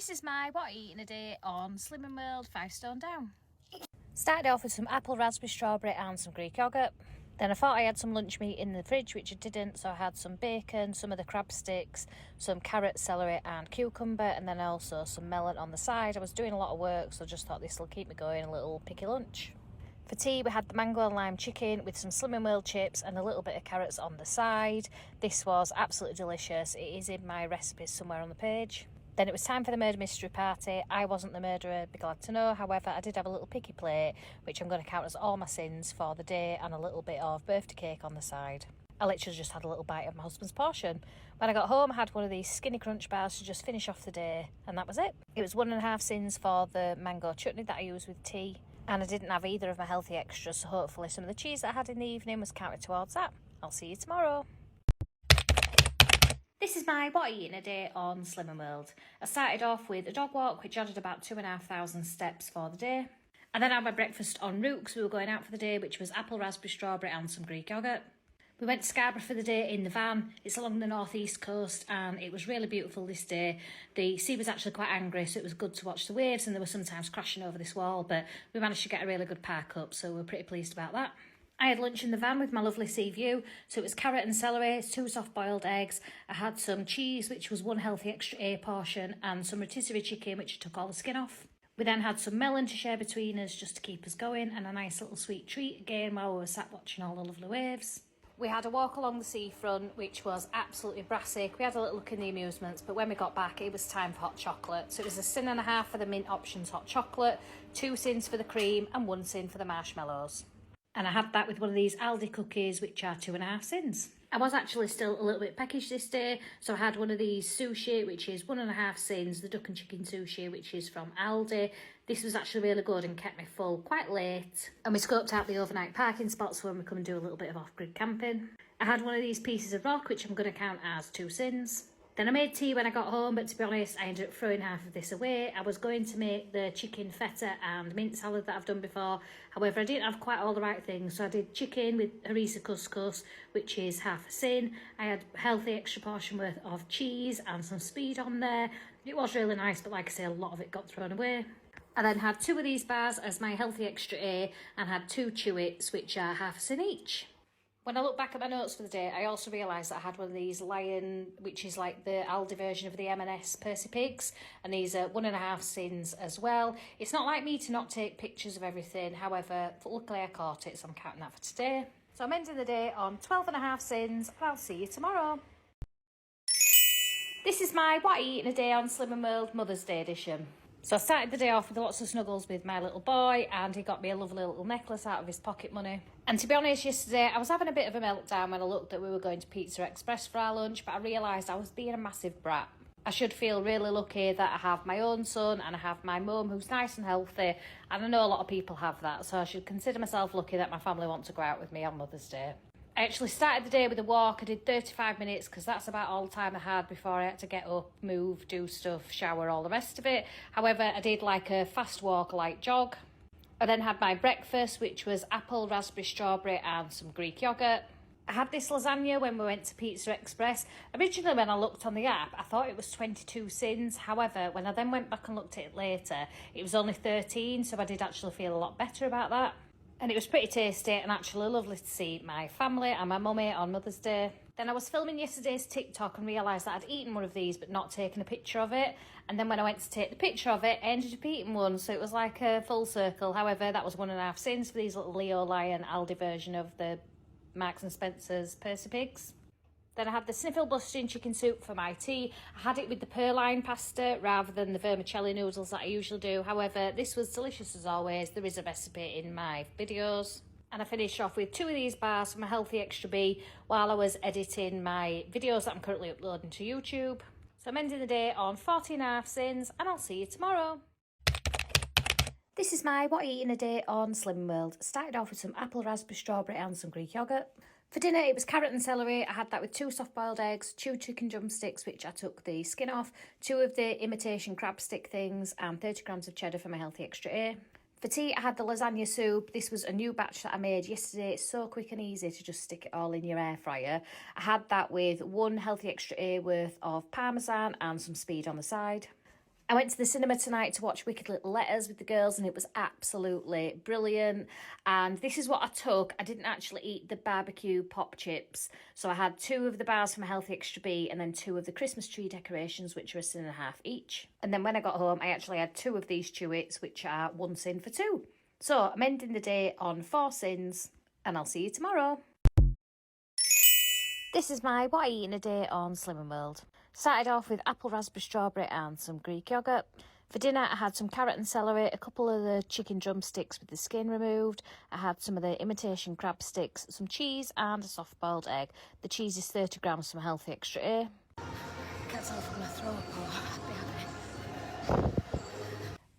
This is my what I eat in a day on Slimming World 5 stone down. Started off with some apple, raspberry, strawberry and some Greek yoghurt. Then I thought I had some lunch meat in the fridge, which I didn't, so I had some bacon, some of the crab sticks, some carrot, celery and cucumber, and then also some melon on the side. I was doing a lot of work, so I just thought this will keep me going, a little picky lunch. For tea, we had the mango and lime chicken with some Slimming World chips and a little bit of carrots on the side. This was absolutely delicious. It is in my recipes somewhere on the page. Then it was time for the murder mystery party. I wasn't the murderer, be glad to know. However, I did have a little picky plate, which I'm going to count as all my sins for the day, and a little bit of birthday cake on the side. I literally just had a little bite of my husband's portion. When I got home, I had one of these skinny crunch bars to just finish off the day, and that was it. It was 1.5 sins for the mango chutney that I use with tea, and I didn't have either of my healthy extras, so hopefully some of the cheese that I had in the evening was counted towards that. I'll see you tomorrow. This is my what I eat in a day on Slimming World. I started off with a dog walk, which added about 2,500 steps for the day. And then I had my breakfast en route because we were going out for the day, which was apple, raspberry, strawberry and some Greek yoghurt. We went to Scarborough for the day in the van. It's along the northeast coast and it was really beautiful this day. The sea was actually quite angry, so it was good to watch the waves, and they were sometimes crashing over this wall, but we managed to get a really good park up, so we're pretty pleased about that. I had lunch in the van with my lovely sea view, so it was carrot and celery, 2 soft boiled eggs. I had some cheese, which was 1 healthy extra A portion, and some rotisserie chicken, which I took all the skin off. We then had some melon to share between us just to keep us going, and a nice little sweet treat again while we were sat watching all the lovely waves. We had a walk along the seafront, which was absolutely brassic. We had a little look in the amusements, but when we got back, it was time for hot chocolate. So it was 1.5 cents for the mint options hot chocolate, 2 cents for the cream, and 1 cent for the marshmallows. And I had that with one of these Aldi cookies, which are 2.5 cents. I was actually still a little bit peckish this day, so I had one of these sushi, which is 1.5 cents, the duck and chicken sushi, which is from Aldi. This was actually really good and kept me full quite late. And we scoped out the overnight parking spots when we come and do a little bit of off-grid camping. I had one of these pieces of rock, which I'm going to count as 2 cents. Then I made tea when I got home, but to be honest, I ended up throwing half of this away. I was going to make the chicken feta and mint salad that I've done before. However, I didn't have quite all the right things, so I did chicken with harissa couscous, which is 1/2 cent. I had a healthy extra portion worth of cheese and some speed on there. It was really nice, but like I say, a lot of it got thrown away. I then had 2 of these bars as my healthy extra A and had 2 Chewits, which are 1/2 cent each. When I look back at my notes for the day, I also realised that I had one of these Lion, which is like the Aldi version of the M&S Percy Pigs, and these are 1.5 cents as well. It's not like me to not take pictures of everything, however, luckily I caught it, so I'm counting that for today. So I'm ending the day on 12.5 cents, and I'll see you tomorrow. This is my what I eat in a day on Slimming World Mother's Day edition. So I started the day off with lots of snuggles with my little boy, and he got me a lovely little necklace out of his pocket money. And to be honest, yesterday I was having a bit of a meltdown when I looked that we were going to Pizza Express for our lunch, but I realised I was being a massive brat. I should feel really lucky that I have my own son and I have my mum who's nice and healthy, and I know a lot of people have that, so I should consider myself lucky that my family want to go out with me on Mother's Day. I actually started the day with a walk. I did 35 minutes because that's about all the time I had before I had to get up, move, do stuff, shower, all the rest of it. However, I did like a fast walk, light jog. I then had my breakfast, which was apple, raspberry, strawberry and some Greek yoghurt. I had this lasagna when we went to Pizza Express. Originally, when I looked on the app, I thought it was 22 cents. However, when I then went back and looked at it later, it was only 13, so I did actually feel a lot better about that. And it was pretty tasty and actually lovely to see my family and my mummy on Mother's Day. Then I was filming yesterday's TikTok and realised that I'd eaten one of these but not taken a picture of it. And then when I went to take the picture of it, I ended up eating one, so it was like a full circle. However, that was 1.5 cents for these little Leo Lion Aldi version of the Marks and Spencer's Percy Pigs. Then I had the sniffle busting chicken soup for my tea. I had it with the perline pasta rather than the vermicelli noodles that I usually do. However, this was delicious as always. There is a recipe in my videos. And I finished off with 2 of these bars for my healthy extra B while I was editing my videos that I'm currently uploading to YouTube. So I'm ending the day on 14.5 cents, and I'll see you tomorrow. This is my what I eat in a day on Slimming World. Started off with some apple, raspberry, strawberry and some Greek yoghurt. For dinner, it was carrot and celery. I had that with 2 soft-boiled eggs, 2 chicken drumsticks, which I took the skin off, 2 of the imitation crab stick things, and 30 grams of cheddar for my healthy extra A. For tea, I had the lasagna soup. This was a new batch that I made yesterday. It's so quick and easy to just stick it all in your air fryer. I had that with 1 healthy extra A worth of parmesan and some speed on the side. I went to the cinema tonight to watch Wicked Little Letters with the girls, and it was absolutely brilliant. And this is what I took. I didn't actually eat the barbecue pop chips. So I had 2 of the bars from a Healthy Extra B and then 2 of the Christmas tree decorations, which are a sin and a half each. And then when I got home, I actually had 2 of these Chewits, which are 1 sin for 2. So I'm ending the day on 4 sins, and I'll see you tomorrow. This is my what I eat in a day on Slimming World. Started off with apple, raspberry, strawberry and some Greek yoghurt. For dinner I had some carrot and celery, a couple of the chicken drumsticks with the skin removed. I had some of the imitation crab sticks, some cheese and a soft boiled egg. The cheese is 30 grams from Healthy Extra A. Can't tell if I'm going to throw up or be happy.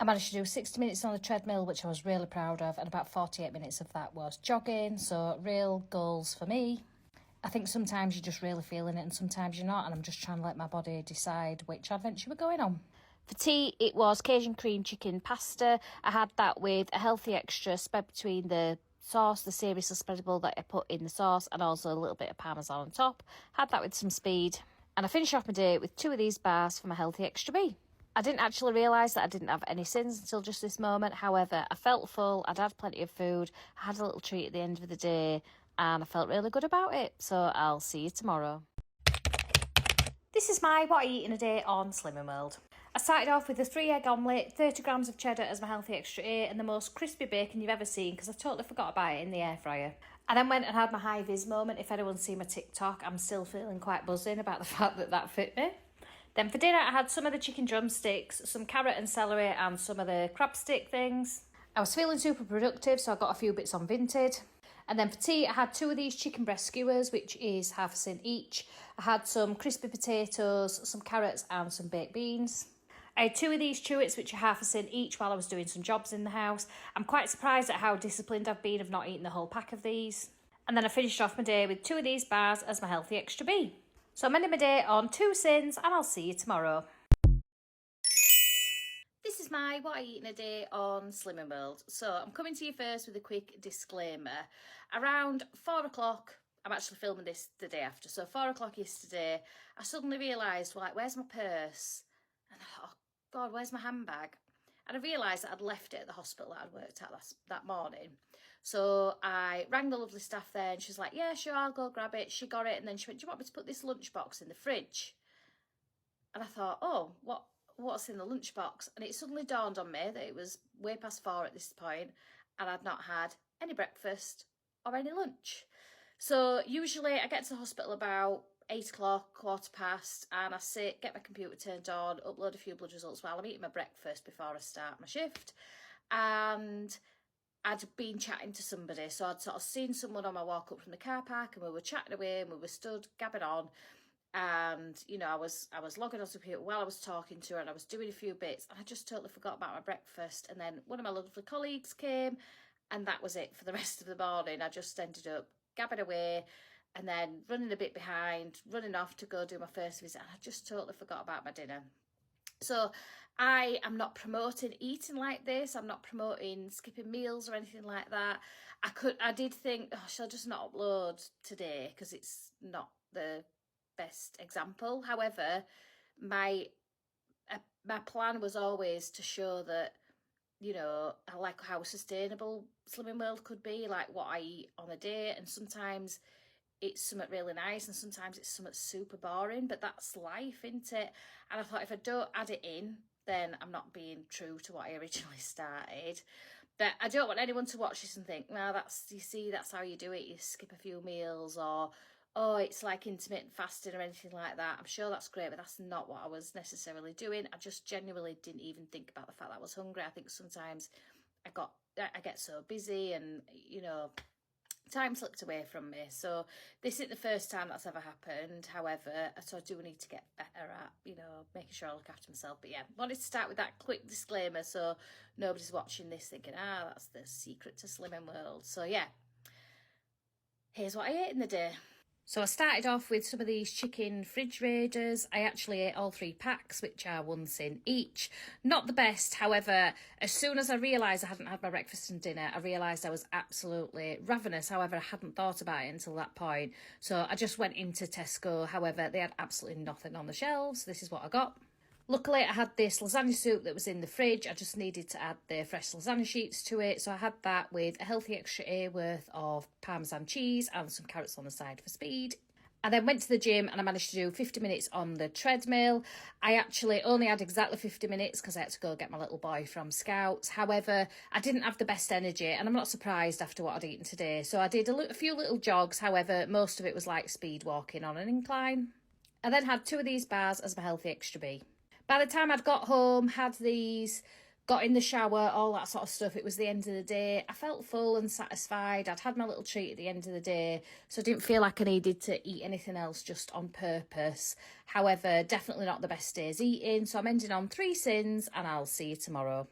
I managed to do 60 minutes on the treadmill, which I was really proud of, and about 48 minutes of that was jogging, so real goals for me. I think sometimes you're just really feeling it and sometimes you're not, and I'm just trying to let my body decide which adventure we're going on. For tea, it was Cajun cream chicken pasta. I had that with a Healthy Extra spread between the sauce, the seriously spreadable that I put in the sauce, and also a little bit of parmesan on top. Had that with some speed. And I finished off my day with 2 of these bars from a Healthy Extra B. I didn't actually realise that I didn't have any sins until just this moment. However, I felt full, I'd had plenty of food, I had a little treat at the end of the day, and I felt really good about it. So I'll see you tomorrow. This is my what I eat in a day on Slimming World. I started off with a 3-egg omelette, 30 grams of cheddar as my Healthy Extra A, and the most crispy bacon you've ever seen because I totally forgot about it in the air fryer. I then went and had my high vis moment. If anyone's seen my TikTok, I'm still feeling quite buzzing about the fact that that fit me. Then for dinner I had some of the chicken drumsticks, some carrot and celery and some of the crab stick things. I was feeling super productive, so I got a few bits on Vinted. And then for tea, I had 2 of these chicken breast skewers, which is half a sin each. I had some crispy potatoes, some carrots and some baked beans. I had 2 of these Chewits, which are half a sin each, while I was doing some jobs in the house. I'm quite surprised at how disciplined I've been of not eating the whole pack of these. And then I finished off my day with 2 of these bars as my Healthy Extra B. So I'm ending my day on 2 sins, and I'll see you tomorrow. This is my what I eat in a day on Slimming World. So I'm coming to you first with a quick disclaimer. Around 4 o'clock, I'm actually filming this the day after, so 4 o'clock yesterday, I suddenly realised, like, where's my purse? And I thought, oh God, where's my handbag? And I realised that I'd left it at the hospital that I'd worked at that morning. So I rang the lovely staff there and she's like, yeah, sure, I'll go grab it. She got it and then she went, do you want me to put this lunchbox in the fridge? And I thought, oh, what's in the lunchbox? And it suddenly dawned on me that it was way past 4 at this point and I'd not had any breakfast or any lunch. So usually I get to the hospital about 8 o'clock, 15, and I sit, get my computer turned on, upload a few blood results while I'm eating my breakfast before I start my shift. And I'd been chatting to somebody, so I'd sort of seen someone on my walk up from the car park and we were chatting away and we were stood gabbing on. And you know, I was logging on to the computer while I was talking to her and I was doing a few bits and I just totally forgot about my breakfast. And then one of my lovely colleagues came and that was it for the rest of the morning. I just ended up gabbing away and then running a bit behind, running off to go do my first visit, and I just totally forgot about my dinner. So I am not promoting eating like this. I'm not promoting skipping meals or anything like that. I did think, oh, shall I just not upload today because it's not the best example. However, my plan was always to show that, you know, I like how sustainable Slimming World could be, like what I eat on a day, and sometimes it's something really nice and sometimes it's something super boring, but that's life, isn't it? And I thought if I don't add it in, then I'm not being true to what I originally started. But I don't want anyone to watch this and think, no, you see, that's how you do it, you skip a few meals, or oh, it's like intermittent fasting or anything like that. I'm sure that's great, but that's not what I was necessarily doing. I just genuinely didn't even think about the fact that I was hungry. I think sometimes I get so busy and, you know, time slipped away from me. So this isn't the first time that's ever happened. However, so I do need to get better at, you know, making sure I look after myself. But yeah, wanted to start with that quick disclaimer so nobody's watching this thinking, that's the secret to Slimming World. So yeah, here's what I ate in the day. So I started off with some of these chicken fridge raiders. I actually ate all 3 packs, which are 1 sin each. Not the best, however, as soon as I realised I hadn't had my breakfast and dinner, I realised I was absolutely ravenous. However, I hadn't thought about it until that point. So I just went into Tesco. However, they had absolutely nothing on the shelves. This is what I got. Luckily, I had this lasagna soup that was in the fridge. I just needed to add the fresh lasagna sheets to it. So I had that with a healthy extra A worth of Parmesan cheese and some carrots on the side for speed. I then went to the gym and I managed to do 50 minutes on the treadmill. I actually only had exactly 50 minutes because I had to go get my little boy from Scouts. However, I didn't have the best energy, and I'm not surprised after what I'd eaten today. So I did a few little jogs. However, most of it was like speed walking on an incline. I then had 2 of these bars as my healthy extra B. By the time I'd got home, had these, got in the shower, all that sort of stuff, it was the end of the day. I felt full and satisfied. I'd had my little treat at the end of the day, so I didn't feel like I needed to eat anything else just on purpose. However, definitely not the best days eating, so I'm ending on 3 sins, and I'll see you tomorrow.